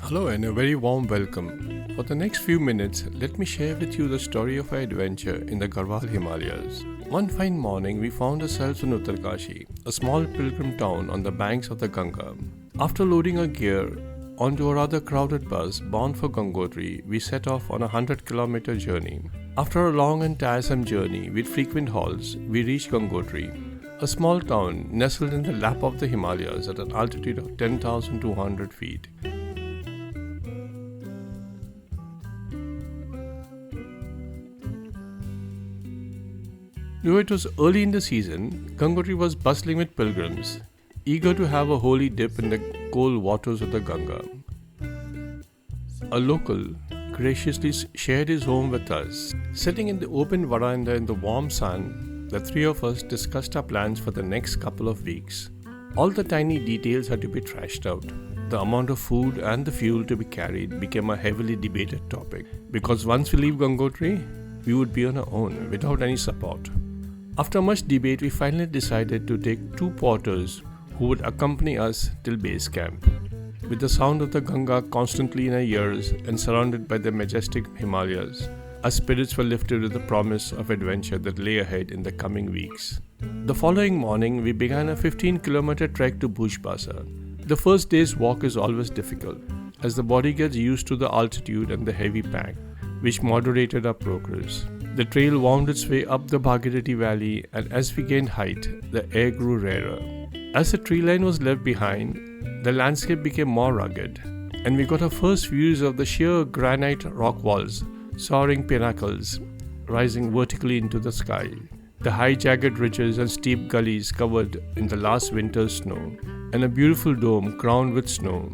Hello and a very warm welcome. For the next few minutes, let me share with you the story of our adventure in the Garhwal Himalayas. One fine morning, we found ourselves in Uttarkashi, a small pilgrim town on the banks of the Ganga. After loading our gear onto a rather crowded bus bound for Gangotri, we set off on a 100-kilometer journey. After a long and tiresome journey with frequent halts, we reached Gangotri, a small town nestled in the lap of the Himalayas at an altitude of 10,200 feet. Though it was early in the season, Gangotri was bustling with pilgrims, eager to have a holy dip in the cold waters of the Ganga. A local graciously shared his home with us. Sitting in the open veranda in the warm sun, the three of us discussed our plans for the next couple of weeks. All the tiny details had to be trashed out. The amount of food and the fuel to be carried became a heavily debated topic, because once we leave Gangotri, we would be on our own without any support. After much debate, we finally decided to take two porters who would accompany us till base camp. With the sound of the Ganga constantly in our ears and surrounded by the majestic Himalayas, our spirits were lifted with the promise of adventure that lay ahead in the coming weeks. The following morning, we began a 15-kilometer trek to Bhagirathi. The first day's walk is always difficult, as the body gets used to the altitude and the heavy pack, which moderated our progress. The trail wound its way up the Bhagirathi valley, and as we gained height, the air grew rarer. As the tree line was left behind, the landscape became more rugged, and we got our first views of the sheer granite rock walls, soaring pinnacles rising vertically into the sky, the high jagged ridges and steep gullies covered in the last winter's snow, and a beautiful dome crowned with snow.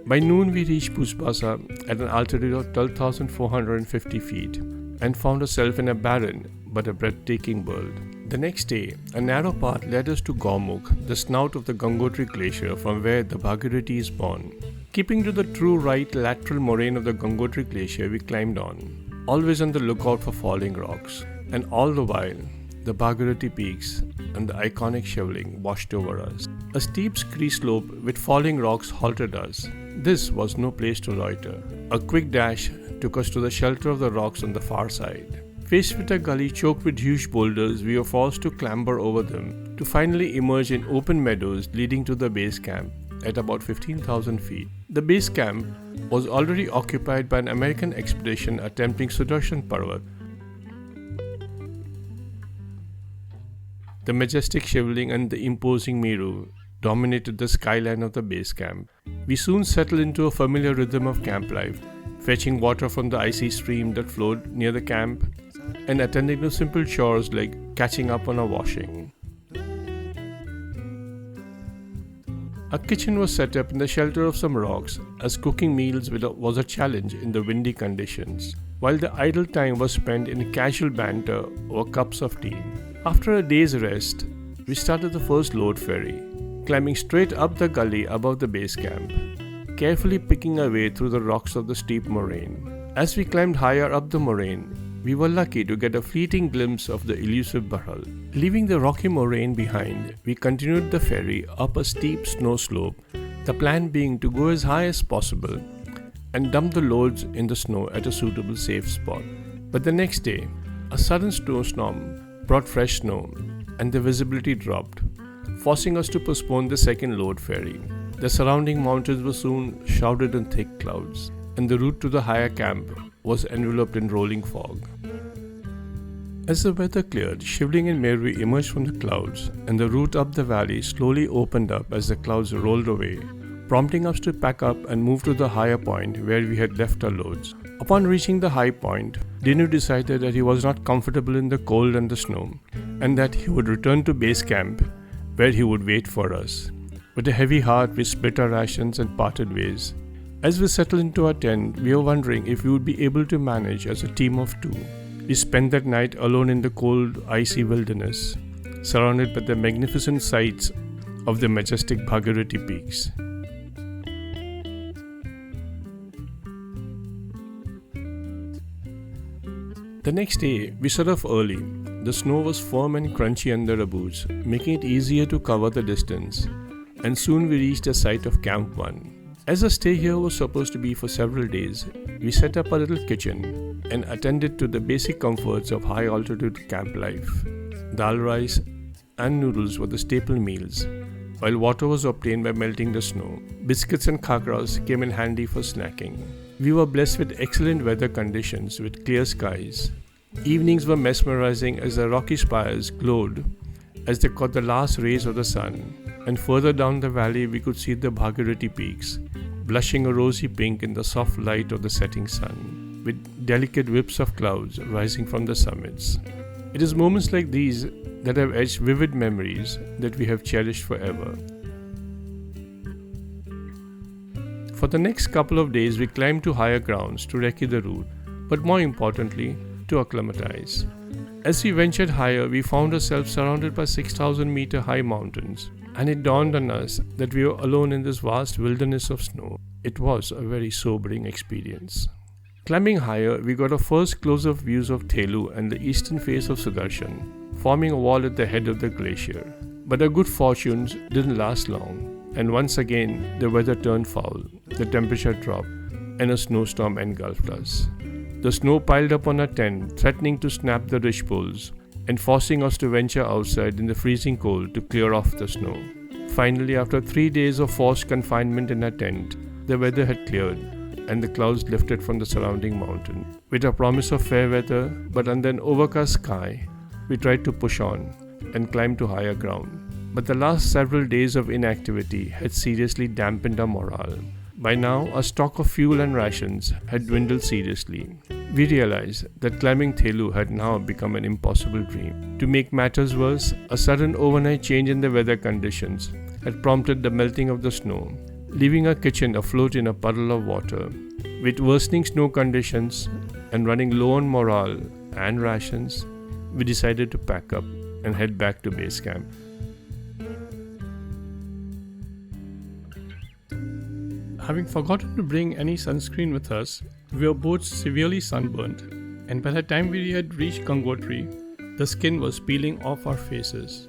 By noon, we reached Bhagirathi at an altitude of 12,450 feet and found ourselves in a barren but a breathtaking world. The next day, a narrow path led us to Gaumukh, the snout of the Gangotri Glacier from where the Bhagirathi is born. Keeping to the true right lateral moraine of the Gangotri Glacier, we climbed on, always on the lookout for falling rocks, and all the while, the Bhagirathi peaks and the iconic Shivling washed over us. A steep scree slope with falling rocks halted us. This was no place to loiter. A quick dash took us to the shelter of the rocks on the far side. Faced with a gully choked with huge boulders, we were forced to clamber over them to finally emerge in open meadows leading to the base camp at about 15,000 feet. The base camp was already occupied by an American expedition attempting Sudarshan Parvat. The majestic Shivling and the imposing Meru dominated the skyline of the base camp. We soon settled into a familiar rhythm of camp life, fetching water from the icy stream that flowed near the camp and attending to simple chores like catching up on our washing. A kitchen was set up in the shelter of some rocks, as cooking meals was a challenge in the windy conditions, while the idle time was spent in casual banter over cups of tea. After a day's rest, we started the first load ferry, climbing straight up the gully above the base camp, carefully picking our way through the rocks of the steep moraine. As we climbed higher up the moraine, we were lucky to get a fleeting glimpse of the elusive Barhal. Leaving the rocky moraine behind, we continued the ferry up a steep snow slope, the plan being to go as high as possible and dump the loads in the snow at a suitable safe spot. But the next day, a sudden snowstorm brought fresh snow and the visibility dropped, forcing us to postpone the second load ferry. The surrounding mountains were soon shrouded in thick clouds, and the route to the higher camp was enveloped in rolling fog. As the weather cleared, Shivling and Meru emerged from the clouds, and the route up the valley slowly opened up as the clouds rolled away, prompting us to pack up and move to the higher point where we had left our loads. Upon reaching the high point, Dinu decided that he was not comfortable in the cold and the snow, and that he would return to base camp, where he would wait for us. With a heavy heart, we split our rations and parted ways. As we settled into our tent, we were wondering if we would be able to manage as a team of two. We spent that night alone in the cold, icy wilderness, surrounded by the magnificent sights of the majestic Bhagirathi peaks. The next day, we set off early, The snow was firm and crunchy under our boots, making it easier to cover the distance, and soon we reached the site of Camp 1. As the stay here was supposed to be for several days, we set up a little kitchen and attended to the basic comforts of high altitude camp life. Dal rice and noodles were the staple meals, while water was obtained by melting the snow. Biscuits and khakras came in handy for snacking. We were blessed with excellent weather conditions with clear skies. Evenings were mesmerizing as the rocky spires glowed as they caught the last rays of the sun, and further down the valley we could see the Bhagirathi peaks, blushing a rosy pink in the soft light of the setting sun, with delicate whips of clouds rising from the summits. It is moments like these that have etched vivid memories that we have cherished forever. For the next couple of days we climbed to higher grounds to recce the route, but more importantly, to acclimatize. As we ventured higher, we found ourselves surrounded by 6,000-meter high mountains, and it dawned on us that we were alone in this vast wilderness of snow. It was a very sobering experience. Climbing higher, we got our first close-up views of Thelu and the eastern face of Sudarshan, forming a wall at the head of the glacier. But our good fortunes didn't last long, and once again the weather turned foul, the temperature dropped, and a snowstorm engulfed us. The snow piled up on our tent, threatening to snap the ridge poles and forcing us to venture outside in the freezing cold to clear off the snow. Finally, after 3 days of forced confinement in our tent, the weather had cleared and the clouds lifted from the surrounding mountain. With a promise of fair weather, but under an overcast sky, we tried to push on and climb to higher ground. But the last several days of inactivity had seriously dampened our morale. By now, our stock of fuel and rations had dwindled seriously. We realized that climbing Thelu had now become an impossible dream. To make matters worse, a sudden overnight change in the weather conditions had prompted the melting of the snow, leaving our kitchen afloat in a puddle of water. With worsening snow conditions and running low on morale and rations, we decided to pack up and head back to base camp. Having forgotten to bring any sunscreen with us, we were both severely sunburnt, and by the time we had reached Gangotri, the skin was peeling off our faces.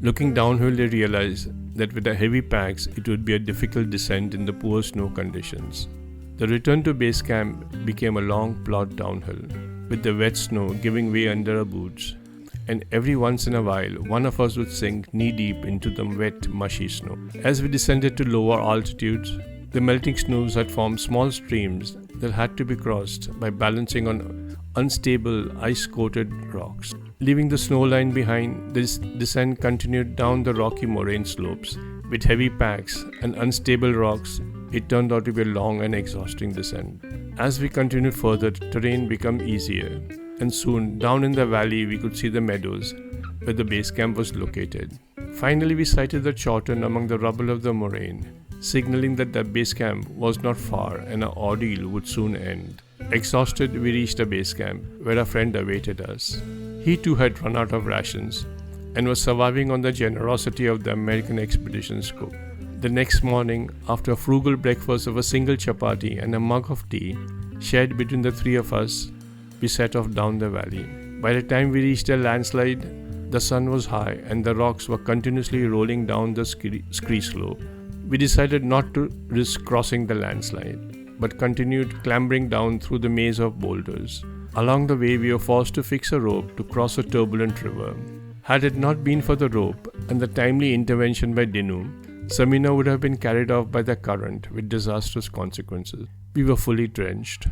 Looking downhill, they realized that with the heavy packs, it would be a difficult descent in the poor snow conditions. The return to base camp became a long plod downhill, with the wet snow giving way under our boots, and every once in a while, one of us would sink knee-deep into the wet, mushy snow. As we descended to lower altitudes, the melting snows had formed small streams that had to be crossed by balancing on unstable, ice-coated rocks. Leaving the snow line behind, this descent continued down the rocky moraine slopes. With heavy packs and unstable rocks, it turned out to be a long and exhausting descent. As we continued further, terrain became easier, and soon, down in the valley, we could see the meadows where the base camp was located. Finally, we sighted the chorten among the rubble of the moraine, signaling that the base camp was not far and our ordeal would soon end. Exhausted, we reached the base camp, where a friend awaited us. He too had run out of rations and was surviving on the generosity of the American Expedition's cook. The next morning, after a frugal breakfast of a single chapati and a mug of tea, shared between the three of us, we set off down the valley. By the time we reached a landslide, the sun was high and the rocks were continuously rolling down the scree slope. We decided not to risk crossing the landslide, but continued clambering down through the maze of boulders. Along the way, we were forced to fix a rope to cross a turbulent river. Had it not been for the rope and the timely intervention by Dinu, Samina would have been carried off by the current with disastrous consequences. We were fully drenched.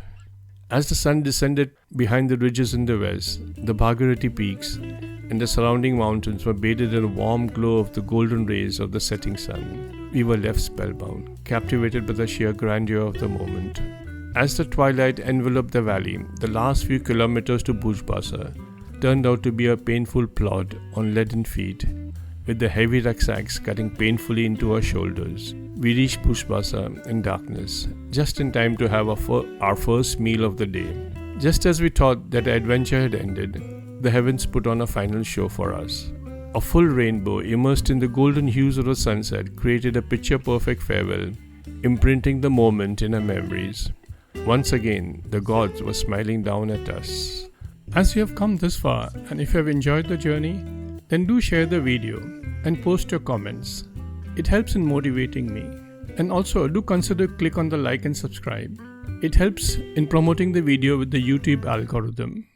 As the sun descended behind the ridges in the west, the Bhagirathi peaks and the surrounding mountains were bathed in a warm glow of the golden rays of the setting sun. We were left spellbound, captivated by the sheer grandeur of the moment. As the twilight enveloped the valley, the last few kilometers to Bhujbasa turned out to be a painful plod on leaden feet, with the heavy rucksacks cutting painfully into our shoulders. We reached Bhujbasa in darkness, just in time to have our first meal of the day. Just as we thought that the adventure had ended, the heavens put on a final show for us. A full rainbow, immersed in the golden hues of the sunset, created a picture-perfect farewell, imprinting the moment in our memories. Once again, the gods were smiling down at us. As you have come this far, and if you have enjoyed the journey, then do share the video and post your comments. It helps in motivating me. And also do consider click on the like and subscribe. It helps in promoting the video with the YouTube algorithm.